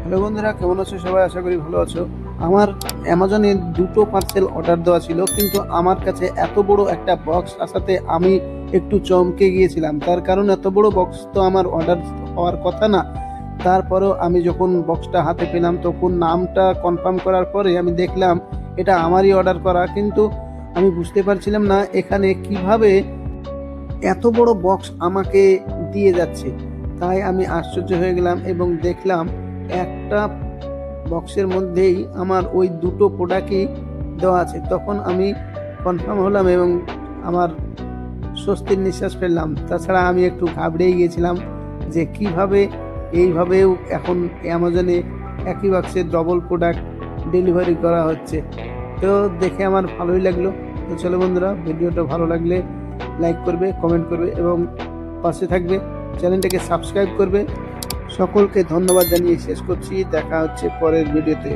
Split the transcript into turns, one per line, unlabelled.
Hello বন্ধুরা, কেমন আছো সবাই? আশা করি ভালো আছো। আমার অ্যামাজনে দুটো পার্সেল অর্ডার দেওয়া ছিল, কিন্তু আমার কাছে এত বড় একটা বক্স আসাতে আমি একটু চমকে গিয়েছিলাম। তার কারণ এত বড় বক্স তো আমার অর্ডার হওয়ার কথা না। তারপরেও আমি যখন বক্সটা হাতে পেলাম, তখন নামটা কনফার্ম করার পরে আমি দেখলাম এটা আমারই অর্ডার করা, কিন্তু আমি বুঝতে পারছিলাম না এখানে কিভাবে এত বড় বক্স আমাকে দিয়ে যাচ্ছে। তাই আমি আশ্চর্য হয়ে গেলাম এবং দেখলাম একটা বক্সের মধ্যেই আমার ওই দুটো প্রোডাক্টই দেওয়া আছে। তখন আমি কনফার্ম হলাম এবং আমার স্বস্তির নিঃশ্বাস ফেললাম। তাছাড়া আমি একটু ঘাবড়েই গিয়েছিলাম যে কিভাবে এইভাবেও এখন অ্যামাজনে একই বক্সে ডবল প্রোডাক্ট ডেলিভারি করা হচ্ছে। তো দেখে আমার ভালোই লাগলো। তো চলো বন্ধুরা, ভিডিওটা ভালো লাগলে লাইক করবে, কমেন্ট করবে এবং পাশে থাকবে, চ্যানেলটাকে সাবস্ক্রাইব করবে। সকলকে ধন্যবাদ জানিয়ে শেষ করছি। দেখা হচ্ছে পরের ভিডিওতে।